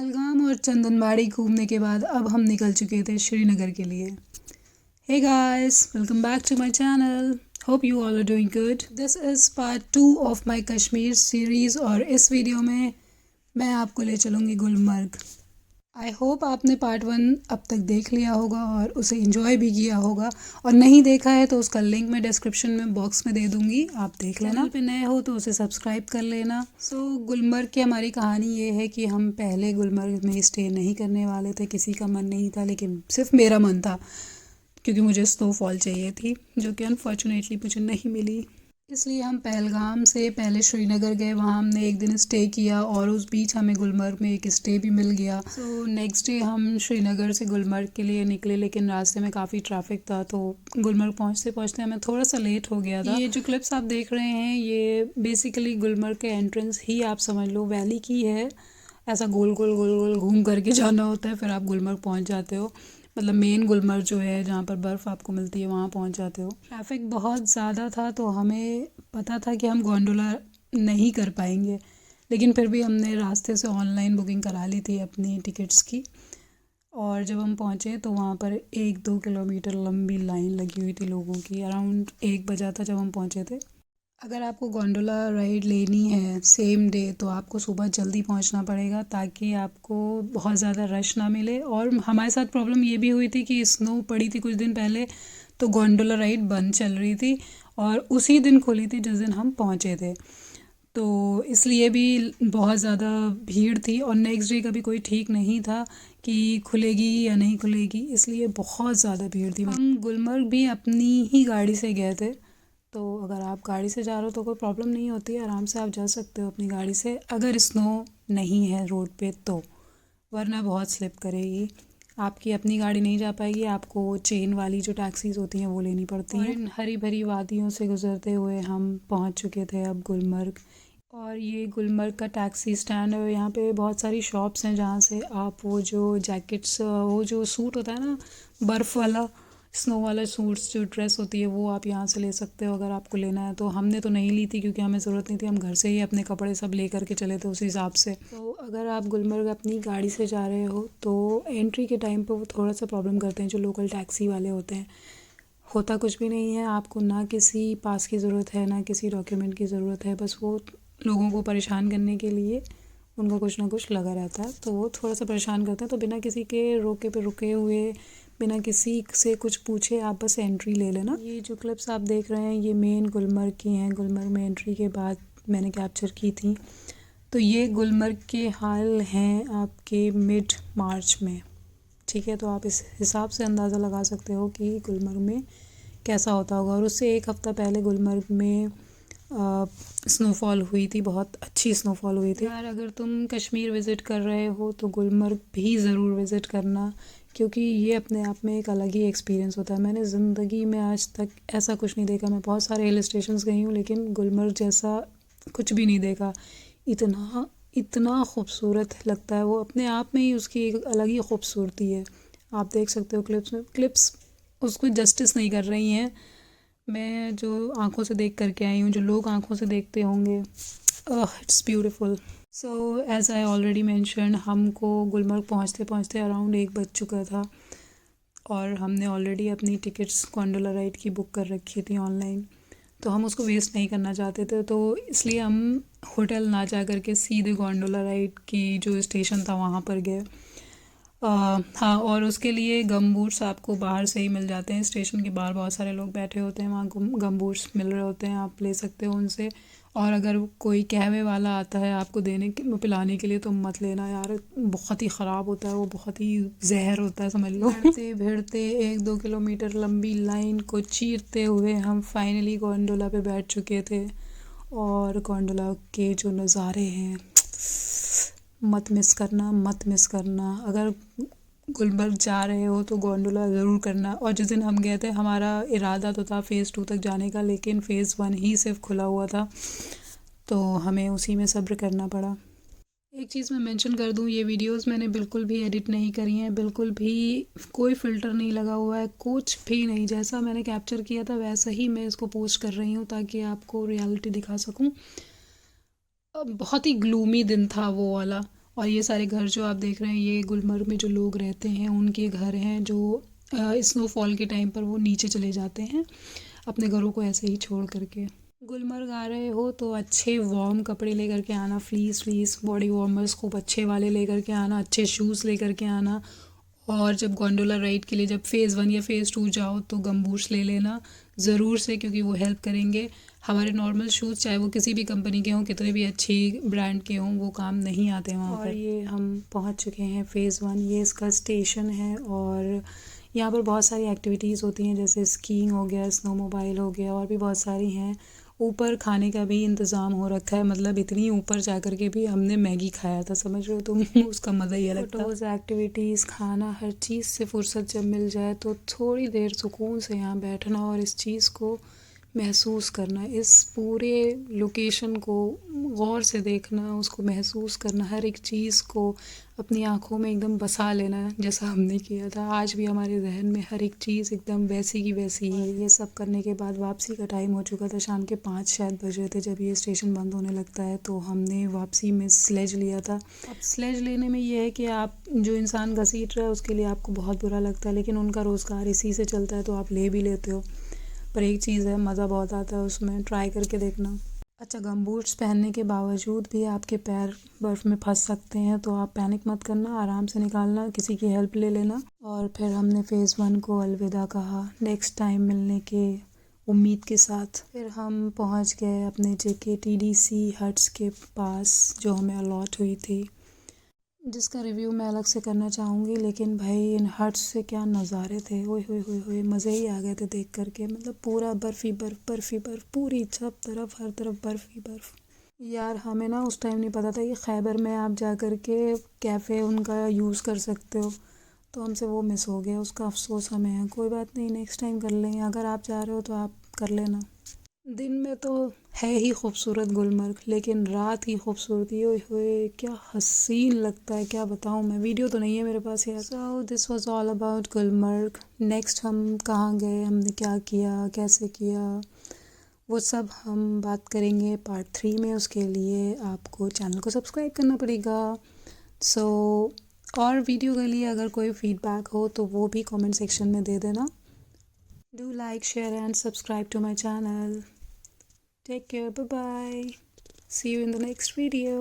पहलगाम और चंदनबाड़ी घूमने के बाद अब हम निकल चुके थे श्रीनगर के लिए। Hey guys, welcome back to my channel. Hope you all are doing good. This is part 2 of my Kashmir series और इस वीडियो में मैं आपको ले चलूँगी गुलमर्ग। आई होप आपने पार्ट 1 अब तक देख लिया होगा और उसे एंजॉय भी किया होगा, और नहीं देखा है तो उसका लिंक मैं डिस्क्रिप्शन में बॉक्स में दे दूँगी, आप देख लेना। चैनल पे नए हो तो उसे सब्सक्राइब कर लेना। गुलमर्ग की हमारी कहानी ये है कि हम पहले गुलमर्ग में स्टे नहीं करने वाले थे, किसी का मन नहीं था, लेकिन सिर्फ मेरा मन था क्योंकि मुझे स्नोफॉल चाहिए थी, जो कि अनफॉर्चुनेटली मुझे नहीं मिली। इसलिए हम पहलगाम से पहले श्रीनगर गए, वहाँ हमने एक दिन स्टे किया और उस बीच हमें गुलमर्ग में एक स्टे भी मिल गया। नेक्स्ट डे हम श्रीनगर से गुलमर्ग के लिए निकले, लेकिन रास्ते में काफ़ी ट्रैफिक था तो गुलमर्ग पहुँचते पहुँचते हमें थोड़ा सा लेट हो गया था। ये जो क्लिप्स आप देख रहे हैं ये बेसिकली गुलमर्ग के एंट्रेंस ही आप समझ लो, वैली की है। ऐसा गोल गोल गोल गोल घूम करके जाना होता है, फिर आप गुलमर्ग पहुँच जाते हो। मतलब मेन गुलमर्ग जो है जहाँ पर बर्फ़ आपको मिलती है वहाँ पहुँच जाते हो। ट्रैफिक बहुत ज़्यादा था तो हमें पता था कि हम गोंडोला नहीं कर पाएंगे, लेकिन फिर भी हमने रास्ते से ऑनलाइन बुकिंग करा ली थी अपनी टिकट्स की। और जब हम पहुँचे तो वहाँ पर 1-2 किलोमीटर लंबी लाइन लगी हुई थी लोगों की। अराउंड 1 बजा था जब हम पहुँचे थे। अगर आपको गोंडोला राइड लेनी है सेम डे तो आपको सुबह जल्दी पहुंचना पड़ेगा, ताकि आपको बहुत ज़्यादा रश ना मिले। और हमारे साथ प्रॉब्लम ये भी हुई थी कि स्नो पड़ी थी कुछ दिन पहले, तो गोंडोला राइड बंद चल रही थी और उसी दिन खुली थी जिस दिन हम पहुंचे थे, तो इसलिए भी बहुत ज़्यादा भीड़ थी। और नेक्स्ट डे का भी कोई ठीक नहीं था कि खुलेगी या नहीं खुलेगी, इसलिए बहुत ज़्यादा भीड़ थी। हम गुलमर्ग भी अपनी ही गाड़ी से गए थे, तो अगर आप गाड़ी से जा रहे हो तो कोई प्रॉब्लम नहीं होती है, आराम से आप जा सकते हो अपनी गाड़ी से अगर स्नो नहीं है रोड पे तो, वरना बहुत स्लिप करेगी। आपकी अपनी गाड़ी नहीं जा पाएगी, आपको चेन वाली जो टैक्सीज होती हैं वो लेनी पड़ती हैं। इन हरी भरी वादियों से गुजरते हुए हम पहुंच चुके थे अब गुलमर्ग। और ये गुलमर्ग का टैक्सी स्टैंड है, यहाँ पे बहुत सारी शॉप्स हैं जहाँ से आप वो जो जैकेट्स, वो जो सूट होता है ना बर्फ़ वाला, स्नो वाला सूट्स, जो ड्रेस होती है वो आप यहाँ से ले सकते हो अगर आपको लेना है तो। हमने तो नहीं ली थी क्योंकि हमें ज़रूरत नहीं थी, हम घर से ही अपने कपड़े सब ले करके चले थे उस हिसाब से। तो अगर आप गुलमर्ग अपनी गाड़ी से जा रहे हो तो एंट्री के टाइम पर वो थोड़ा सा प्रॉब्लम करते हैं जो लोकल टैक्सी वाले होते हैं। होता कुछ भी नहीं है, आपको ना किसी पास की ज़रूरत है ना किसी डॉक्यूमेंट की ज़रूरत है, बस वो लोगों को परेशान करने के लिए उनका कुछ ना कुछ लगा रहता है, तो वो थोड़ा सा परेशान करते हैं। तो बिना किसी के रोके पे रुके हुए, बिना किसी से कुछ पूछे आप बस एंट्री ले लेना। ये जो क्लिप्स आप देख रहे हैं ये मेन गुलमर्ग की हैं, गुलमर्ग में एंट्री के बाद मैंने कैप्चर की थी। तो ये गुलमर्ग के हाल हैं आपके मिड मार्च में, ठीक है। तो आप इस हिसाब से अंदाज़ा लगा सकते हो कि गुलमर्ग में कैसा होता होगा। और उससे एक हफ़्ता पहले गुलमर्ग में स्नोफॉल हुई थी, बहुत अच्छी स्नोफॉल हुई थी। यार अगर तुम कश्मीर विज़िट कर रहे हो तो गुलमर्ग भी ज़रूर विज़िट करना, क्योंकि ये अपने आप में एक अलग ही एक्सपीरियंस होता है। मैंने ज़िंदगी में आज तक ऐसा कुछ नहीं देखा, मैं बहुत सारे हिल स्टेशंस गई हूँ लेकिन गुलमर्ग जैसा कुछ भी नहीं देखा। इतना इतना खूबसूरत लगता है वो, अपने आप में ही उसकी एक अलग ही खूबसूरती है। आप देख सकते हो क्लिप्स में, क्लिप्स उसको जस्टिस नहीं कर रही हैं। मैं जो आंखों से देख करके आई हूँ, जो लोग आंखों से देखते होंगे, it's beautiful. So as I already mention, हमको गुलमर्ग पहुँचते पहुँचते अराउंड 1 बज चुका था और हमने ऑलरेडी अपनी टिकट्स गोंडोला राइड की बुक कर रखी थी ऑनलाइन, तो हम उसको वेस्ट नहीं करना चाहते थे, तो इसलिए हम होटल ना जा करके सीधे गोंडोला राइड की जो स्टेशन था वहाँ पर गए। हाँ, और उसके लिए गम बूट्स आपको बाहर से ही मिल जाते हैं, स्टेशन के बाहर बहुत सारे लोग बैठे होते हैं, वहाँ गम बूट्स मिल रहे होते हैं, आप ले सकते हो उनसे। और अगर कोई कहवे वाला आता है आपको देने के पिलाने के लिए तो मत लेना यार, बहुत ही ख़राब होता है वो, बहुत ही जहर होता है समझ लो। भिड़ते भिड़ते 1-2 किलोमीटर लंबी लाइन को चीरते हुए हम फाइनली गोंडोला पे बैठ चुके थे। और गोंडोला के जो नज़ारे हैं मत मिस करना, मत मिस करना। अगर गुलमर्ग जा रहे हो तो गोंडोला ज़रूर करना। और जिस दिन हम गए थे हमारा इरादा तो था फ़ेज़ 2 तक जाने का, लेकिन फ़ेज़ 1 ही सिर्फ खुला हुआ था तो हमें उसी में सब्र करना पड़ा। एक चीज़ मैं मेंशन कर दूं, ये वीडियोस मैंने बिल्कुल भी एडिट नहीं करी हैं, बिल्कुल भी कोई फ़िल्टर नहीं लगा हुआ है, कुछ भी नहीं। जैसा मैंने कैप्चर किया था वैसा ही मैं इसको पोस्ट कर रही हूँ ताकि आपको रियलिटी दिखा सकूँ। बहुत ही ग्लूमी दिन था वो वाला, और ये सारे घर जो आप देख रहे हैं ये गुलमर्ग में जो लोग रहते हैं उनके घर हैं, जो स्नोफॉल के टाइम पर वो नीचे चले जाते हैं अपने घरों को ऐसे ही छोड़ करके। गुलमर्ग आ रहे हो तो अच्छे वार्म कपड़े लेकर के आना, फ्लीस बॉडी वार्मर्स खूब अच्छे वाले लेकर के आना, अच्छे शूज़ लेकर के आना। और जब गोंडोला राइड के लिए जब फ़ेज़ 1 या फ़ेज़ 2 जाओ तो गम्बूट्स ले लेना ज़रूर से, क्योंकि वो हेल्प करेंगे। हमारे नॉर्मल शूज़ चाहे वो किसी भी कंपनी के हों, कितने भी अच्छी ब्रांड के हों, वो काम नहीं आते वहाँ पर। और ये हम पहुँच चुके हैं फ़ेज़ 1, ये इसका स्टेशन है। और यहाँ पर बहुत सारी एक्टिविटीज़ होती हैं, जैसे स्कीइंग हो गया, स्नो मोबाइल हो गया, और भी बहुत सारी हैं। ऊपर खाने का भी इंतज़ाम हो रखा है, मतलब इतनी ऊपर जा कर के भी हमने मैगी खाया था, समझ रहे हो तुम। उसका मज़ा ही अलग था। फोटोज़, एक्टिविटीज़, खाना, हर चीज़ से फुर्सत जब मिल जाए तो थोड़ी देर सुकून से यहाँ बैठना और इस चीज़ को महसूस करना, इस पूरे लोकेशन को गौर से देखना, उसको महसूस करना, हर एक चीज़ को अपनी आँखों में एकदम बसा लेना, जैसा हमने किया था। आज भी हमारे जहन में हर एक चीज़ एकदम वैसी की वैसी ही। ये सब करने के बाद वापसी का टाइम हो चुका था, शाम के 5 शायद बज रहे थे जब ये स्टेशन बंद होने लगता है। तो हमने वापसी में स्लेज लिया था। अब स्लेज लेने में ये है कि आप जो इंसान घसीट रहा है उसके लिए आपको बहुत बुरा लगता है, लेकिन उनका रोज़गार इसी से चलता है तो आप ले भी लेते हो। पर एक चीज़ है, मज़ा बहुत आता है उसमें, ट्राई करके देखना। अच्छा, गमबूट्स पहनने के बावजूद भी आपके पैर बर्फ़ में फंस सकते हैं, तो आप पैनिक मत करना, आराम से निकालना, किसी की हेल्प ले लेना। और फिर हमने फ़ेज़ 1 को अलविदा कहा, नेक्स्ट टाइम मिलने के उम्मीद के साथ। फिर हम पहुंच गए अपने JKTDC हट्स के पास जो हमें अलॉट हुई थी, जिसका रिव्यू मैं अलग से करना चाहूँगी। लेकिन भाई इन हट्स से क्या नज़ारे थे, ओए होए होए होए, मज़े ही आ गए थे देख करके। मतलब पूरा बर्फ़ ही बर्फ़, बर्फ़ ही बर्फ़, पूरी सब तरफ, हर तरफ बर्फ़ ही बर्फ़। यार हमें ना उस टाइम नहीं पता था कि खैबर में आप जा कर के कैफ़े उनका यूज़ कर सकते हो, तो हमसे वो मिस हो गया, उसका अफसोस हमें है। कोई बात नहीं, नेक्स्ट टाइम कर लेंगे। अगर आप जा रहे हो तो आप कर लेना। दिन में तो है ही खूबसूरत गुलमर्ग, लेकिन रात की खूबसूरती, ओए होए क्या हसीन लगता है, क्या बताऊँ मैं। वीडियो तो नहीं है मेरे पास यार। So this was all about Gulmarg. Next हम कहाँ गए, हमने क्या किया, कैसे किया, वो सब हम बात करेंगे पार्ट 3 में। उसके लिए आपको चैनल को सब्सक्राइब करना पड़ेगा। सो और वीडियो के लिए अगर कोई फीडबैक हो तो वो भी कमेंट सेक्शन में दे देना। Do like, share and subscribe to my channel. Take care, bye bye. See you in the next video.